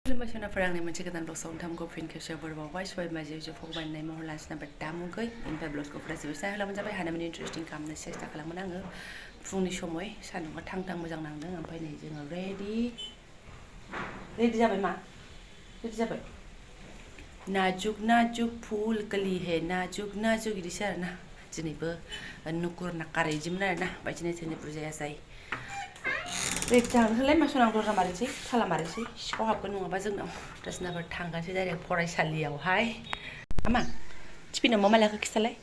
Lumashana Farang and Chicken and Blossom Tam Gopin Kishover, White Boy Magic for one name or last number Damugoy, in Peblos of Brazil. I had an interesting come the sister Kalamananga, Funi Shomway, San of Tang Tang was and Pine ready. Ready, Zabama. Najuk pool Kalihe, Najuk Disana, Juniper, and Nukur Nakari Jimna, by Janet in the Brazil. Return, let my son go to Marisi, Talamarisi, Shop no Bazano, does never tanga to that for a salio high. Ama, it's been a moment like a kistale.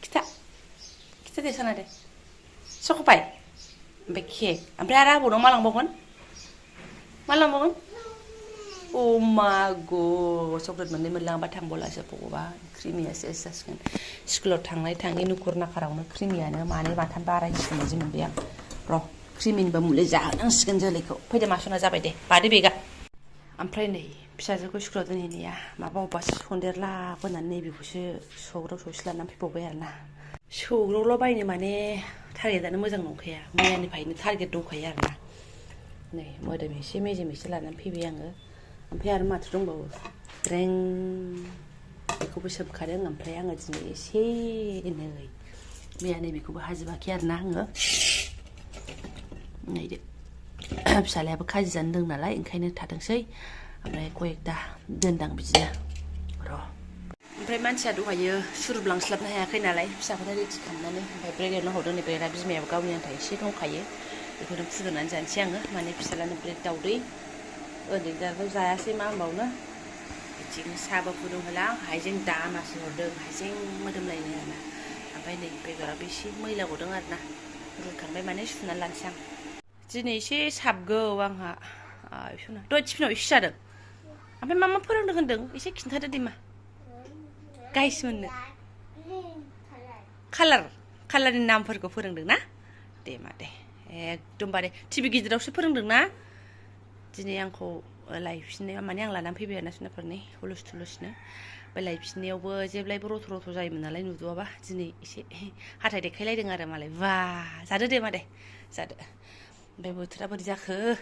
Kita de Sanade. So by Becky, and Brada would no Malambogon. Malambogon? Oh my god, so good, my name is Lambatambola, Sapova, creamy as assessment. School of Tangai Tangi, Nukurna Karama, creamy and a money, Matambara, Jimmy, bro. Creaming Bamulaza, and Scandalico, put the machine up a day, Paddy Bega. I'm praying, Pisago Scroton in here, my bobas, Honderla, when a navy was so slam and people wear now. So, roll by any money, target than a muzang here, me and the target do Kayana. Nay, mother me, she made me still and P. Younger, and Pierre Matrumbo. Ring the Kubus of Karen and playing at me, she in a way. Me and the Kuba has a backyard nanger. Này bisa lepas kaji zandeng nalai, ingkainya tatang say, amrai koyak dah dendang bisa, bro. Amrai manusia tu aja suruh belang selap nah kai nalai, bisa pada di cikam nane, amrai bread yang hodong ni bread habis mea kau yang thai sih kau kaya, itu nak sudah nanjan siang ah, mana bisa lah bread tahu deh, di dalam saya sih mah bau na, cikgu sahabat pun halang, hajeng dah masih hodong, hajeng macam lain ni na, amrai ni bread habis sih, mai lah hodong ada, kan mai mana sih nalan siang. Jenisnya sabgo wang ha, isuna. Dua cipno isada. Apa mama pernah dengar? Isi kita ada di mana? Guys mana? Color ni nama pergi pernah dengar na? Deh made. Domba deh. Cibi gitu dah usah pernah dengar na? Jenis yang ko live sini, mana yang lanam pibi anak sini pernah, hulus ni. Live sini aku je live rotu saya mana lain itu apa? Jenis isi hati dek kelai dengar malai. Wah, sada deh made. Sada. Baik terapa dia ke,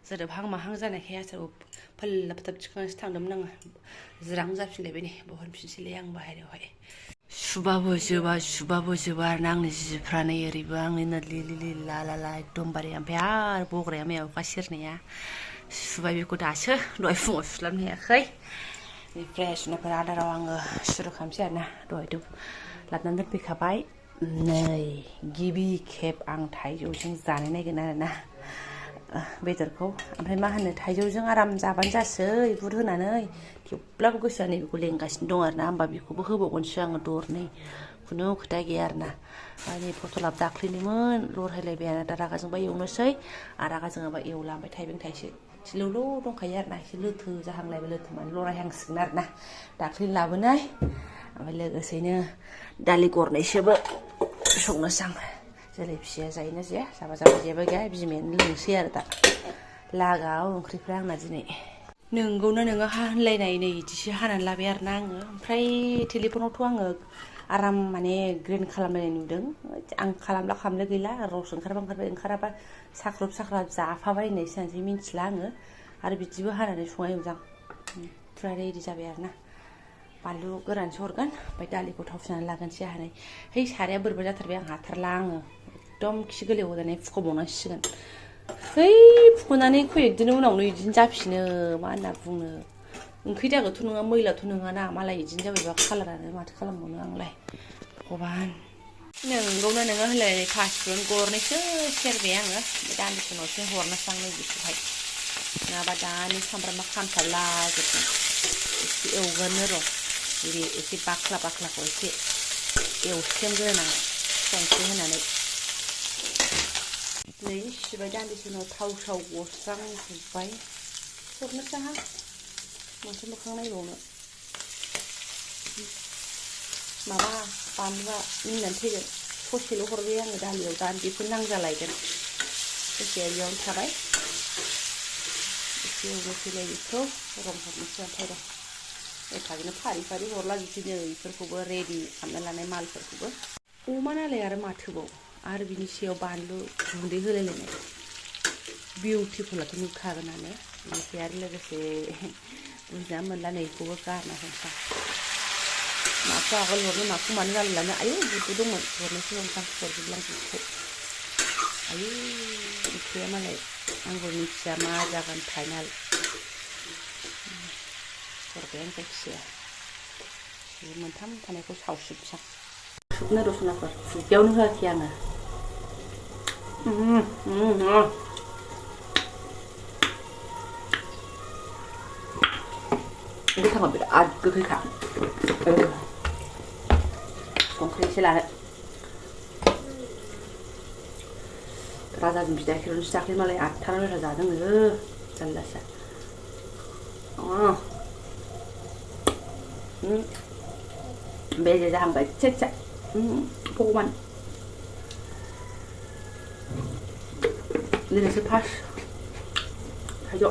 sedap hang mahang zana kaya serup, pel laptop cikgu setang dam nang, zerang zap sini lebih ni, bohon sini yang bahaya deh. Subabu nang ni si prana yeri bang ni nadli la dombari ampear, bogre ampear kasir ni ya. Subabu ku dasar, dua fung Islam ni ya kay. Ni fresh na perada rawang suruh kami siapa, dua itu, latan terpi kapai. Nay, gibi kep ang Thaijo jeng zane nay kena na, beterko, ampai mahan Thaijo jeng aram zaban jase, ibu tu nanai, tiup lagu kusian ibu kuleng kasih dongar na, ambai ibu buku siang dor nay, kuno kita giar na, ini foto lap dakli ni mun, lor helai biar ada raga jeng bayi umusai, araga jeng bayi ulam bayi Thai beng Thai sih, silulu dong kayar na, silu tu jahang lai belu teman, lor yang senar na, dakli labu nay, ampai lega sini, dali kornai siapa. Sungguh sang, jadi bisa saya ni sih, sama-sama je bagai bijimen lengsi ada tak, lagau kriprang naji ni. Nunggu han lain ni, jadi hanan labiar nang, pray telepon tuang, aram mana green kalam ni nudeng, ang kalam lah kalam lagi lah, rosun karbang karaba, sakrap zafa bayi ni sensi min selang, ada bijibu hanan ni sungai ujang, pray di jabiar na. Palu geran sorgan, baik dali ko thofsan lagan sia hanai. Hei sare berbaja terbiang haterlang. Dom kisigele odane fukobona sigan. Hei fukonane ko yedine unang no yidin japsine mana bungno. Engkida go tununga moila tununga na mala yidin jabe ba kalarane mat kalammono anglai. Koban. Nengona nenga hele kasron gorne se serbiang ga. Dan di sono se horna sang no bisu hai. Na badani sambra makam sala gitu. Isi euganero. Jadi isi bakla ko isi euskem gana songsi hanane nei sibajan di sini tau gosang sampai purna sah masih makan nai lono maba panwa ini nanti kan fosil horbi yang dah lihat dan di punang jalai kan isi yang cabai isi fosil itu rompot macam apa Kagina pari horla jisini perkubo ready kamela nai mal perkubo. Umana le ar mathubo ar bini seo banlu gundi hulele ne. Beautiful atunu khagana ne. बेनिफ्राय आरो लोगोसे बुजिना मोनला नै बेखौबो गारना होनोसै माखौ आगोल हरनो माखौ मानो जालायलानो आयौ बुदबो दंमोन हरनोसै नोंथां हरजोबलांजोबखौ आयौ ओंख्रिया मालाय आंबो मिथिया मा जागोन फाइनाल हरबाय आं जायखिजाया बे मोनथाम थानायखौ सावसिबसां सुबनो रसुनाफोर बेयावनो होआखै आङो गोथाङा बिराद गोखैखा संख्रि एसे लानो राजाजों बिदा खेरनोसो दाख्लै मालाय 8था 9था जादों जारलासो बेजे जाहांबाय एसे भगबान दिनैसो फार्स्ट थाइजौ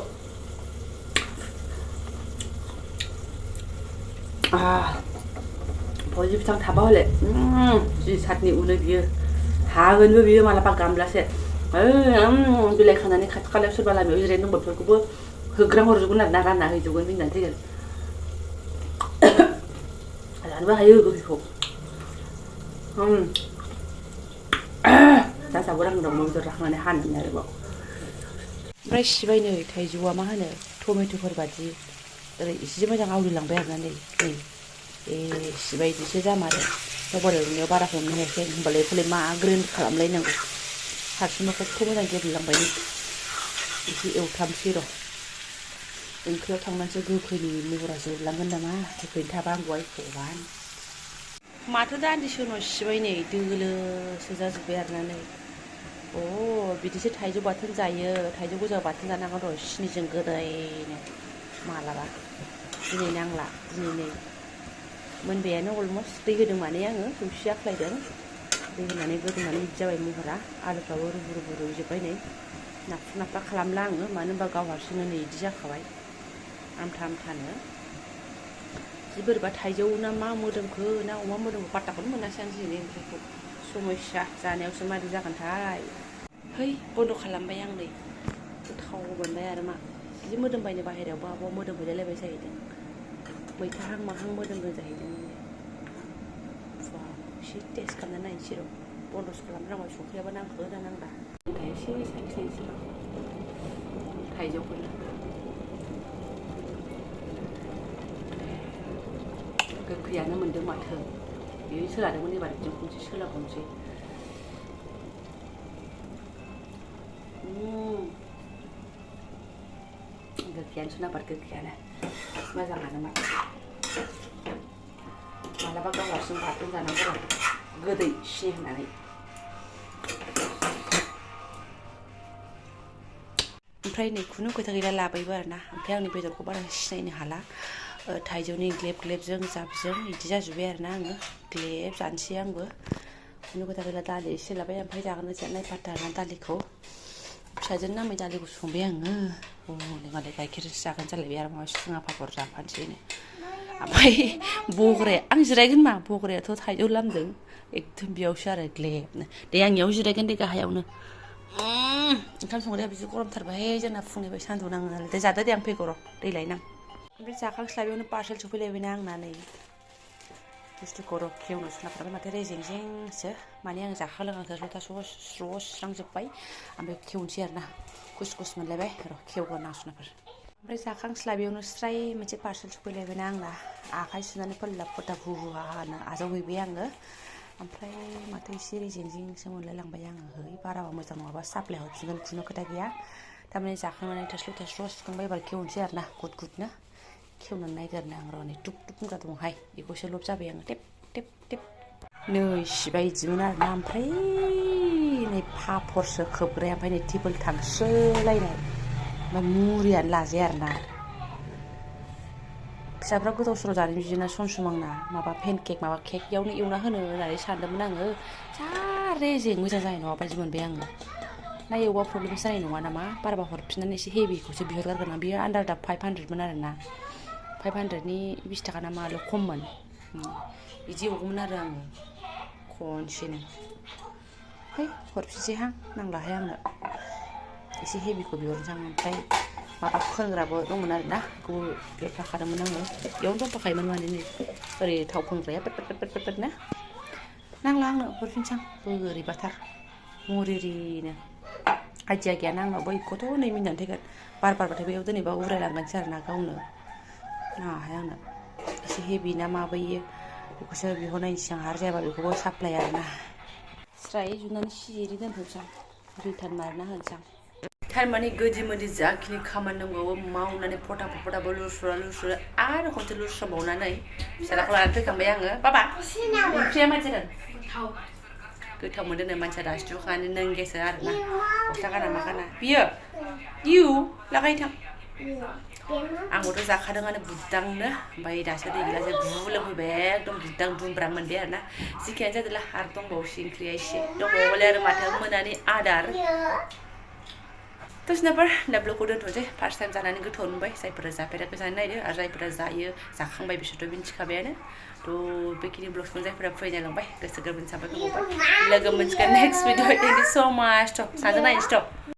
भलि बिफां थाबा हले जि सातनि उनो बियो हागोनबो बियो मालाबा गामब्लासे बिलाइ खानानै खाथि खालायाव सोरबा लामायाव जिरायनो दंबा बेफोरखौबो होग्रां हरजोबगोन आरोना रानना हैजोबगोन मिनिनानै थैगोन जानोबो हायो गोखैखौ दा जाबो रांदों अमा बेदर जाखांनानै हानानै आरोबाव ओमफ्राय सिबाय नै थाइजौआ मा होनो टमेट'फोर बादि ओरै एसे मोजां आवलिलांबाय आरोना नै सिबायदिसो जामारो मबाइल एवनायाव बारा हमनो हायाखै होमबालाय बेखौलाय मा ग्रेन्ड खालामलायनांगौ हारसिंनो खस्थ' मोजां गेब्लेलांबाय एसे एवथामसै र' ओंख्रियाव थांनानैसो गोखैनि महरा जोबलांगोन नामा गोखैनि थाबा आंगौहाय भगबान माथो दान्दिसे उनाव सिबाय नै दोलोसो जाजोब्बाय आरोना नै बिदिसो थाइजौ बाथोन जायो थाइजौ गोजा बाथोन जानांगौ र' सिनिजों गोदैनो मालाबा दिनै नांला दिनै नै मोनबायानो अलमस्ट दै होदों माने आङो जौसे आख्लायदों दै होनानै गोदौनानै बिदि जाबाय महरा आलुफ्राबो रुबु रुइजोब्बाय नै नाफ्रु नाफ्रा खालामला आङो मानो होनबा गाव हारसिंनो नै बिदि जाखाबाय आमथा आमथानो जि बोरैबा थाइजौ ना मा मोदोमखो ना अमा मोदोमखो पात्ताखौनो मोनासै आं दिनैनि ओंख्रिखौ समस्या जानायावसो मारै जागोनथाय है बन्द' खालामबाय आं नै गोथाव मोनबाय आरो मा जि मोदोमबायनो बाहेरायावबो आब'आ मोदोम हैलायलायबाय जाहैदों मैथाहां माहां मोदोमदों जाहैदों एसे टेस्ट खालामना नायनोसै र' बन्द'सो खालामनांबाय संख्रियाबो नांखो ना नांला एसे साखिनायनोसै र' थाइजौखौनो गोखैयानो मोन्दों माथो बेयो सोलादोंमोन एबार बिदिनो खनसे सोलाबावनोसै गोखैयानो सोनाबार गोखैयानो मोजाङानो मा मालाबा गाव हारसिं बाथोन जानांगौ र' गोदै सिनि होनानै ओमफ्राय नै खुनु खोथा गैला लाबायबो आरोना ओमफ्राय आंनि बेदरखौ बारा सिनायनो हाला थाइजौनि ग्लेब ग्लेबजों जाबजों बिदि जाजोब्बाय आरोना आङो ग्लेब जानोसै आंबो खुनु खोथा गैला दालि एसे लाबाय ओमफ्राय जागोन जानाय फाथा ना दालिखौ फिसाजोनि नामै दालिखौ संबाय आङो मालाय गाइखेरजोंसो जागोन जालायबाय आरो माबा सुङा पापर जाफानोसैनो ओमफ्राय बग्राया आं जिरायगोन मा बग्रायाथ' थाइजौ लामदों एकदम बेयावसो आरो ग्लेबनो दे आं इयाव जिरायगोन दे गाहायावनो ओंखाम संग्राया बिदि गरमथारबाय जोंना फुंनिफ्राय सान्दुं नाङो नालाय दे जादो दे आं फैगौ र' दै लायनां ओमफ्राय जाखांस्लाबैयावनो पार्सेल सफैलायबायना आंना नै बुस्थुखौ र' खेवनो सुनाफ्राबो माथो रेजेंजेंसो माने आं जाखा लोङाखै लथा स्र' सुस्रांजोब्बाय ओमफ्राय खेवनोसै आरोना गुस गुस मोनलायबाय र' खेवग्रोनां सुनाफोर ओमफ्राय जाखांस्लाबैयावनो स्राय मोनसे पार्सेल सफैलायबायना आंना आखाइ सुनानै फोल्लाब फोथाब हुहानो आजावहैबाय आङो ओमफ्राय माथो एसे रेजेंजेंसो मोनलायलांबाय आङो है बाराबा मोजां नङाबा साप्लाय हरफिनगोन खुनु खोथा गैया थारमाने जाखांनानै थोस्ल' सुखांबाय एबार खेवनोसै आरोना गुद गुदनो खेवनानै नायगोरनो आं र' नै टुप टुप बुंग्रा दंहाय बेखौसो लब जाबाय आङो टेप टेप टेप नै सिबाय बिदिमोन आरोना ओमफ्राय नै पापरसो खोबग्राया ओमफ्राय नै टेबोल थांस्रोलायनाय ओमफ्राय मुरियानो लाजाया आरोना फिसाफ्रा गोदाव सोराव जानो बिदिनो सम आंना माबा पेनकेक माबा केक इयावनो एवना होनो होननानै सानदोंमोन आङो जा रेजें मोजां जानाय नङा बायदि मोनबाय आङो ना एवबा प्रब्लेम जानाय नङा नामा बाराबा हरफिननानै एसे हेभिखौसो बिहरगारगोन आं बियो आन्दार दा 500मोन आरोना 500नि 20 थाखा ना माल' खममोन बिदि एवगौमोन आरो आङो खनसेनो है हरफिनसैहां नांलाहाय आंनो एसे हेभिखौ बिहरनोसै आं ओमफ्राय माबा फोनग्राबो दंमोन आरोना बेखौ देफाखादोंमोन आङो बेयावनो दंफाखायोमोन माने नै ओरै थाव फोनग्राया पेट ना नांला आंनो हरफिनसां बोरैबाथार मरिरिनो आइदिया गैयाना आंनाव बैखौथ' 2 मिनिटानो थैगोन बार बारबाथाय बैयाव दिनैबा उरायलांगोनसो आरोना गावनो नाङाहाय आंनो एसे हेभि ना माबायो बेखौसो बिहरनायनोसै आं आरो जायाबा बेखौबो साप्लाय आरोना स्राय जुनानै सिरि दोनथ'नोसै आं रिटार्न मारना होनोसै आं थारमाने गोदि मोदि जाखिनि खामानि दंबावो मावनानै फटाफट लुस्रा आरो खनसे लुस्राबावनानै फिसालाखौ लानानै फैखांबाय आङो बाबा ओंख्रिया मा जादों गोथाव मोनदोंनो मानसिया दासो दुखानानै नोंगेसो आरोना गस्ला गाना मा गाना बियो इउ लागाय थां आंबोथ' जाखादोंआनो बुदांनो ओमफ्राय दासो दै गिलासो गु लोंफैबाय एकदम बुदां दुमब्रा मोनबाय आरोना जिखियानो जादोंला आरो दंबावोसो ओंख्रिया एसे दंबावोलाय आरो माथो मोनानि आदार थ' सिनाफोर दा ब्लगखौ दोनथ'नोसै फार्स्ट टाइम जानानै गोथाव मोनबाय जायफोरा जाफेराखै जानो नायदो आरो जायफोरा जायो जाखांबाय बिसोरथ' मिन्थिखाबायानो थ' बेखिनि ब्लगखौ जायफोरा फैनाय लांबाय गोसो गोरबोनि साबायखर बावबाय लोगो मोनसिगोन नेक्स्ट भिडिअ थेंक इउ स' माच थ' सानैजों नायनोसै थ'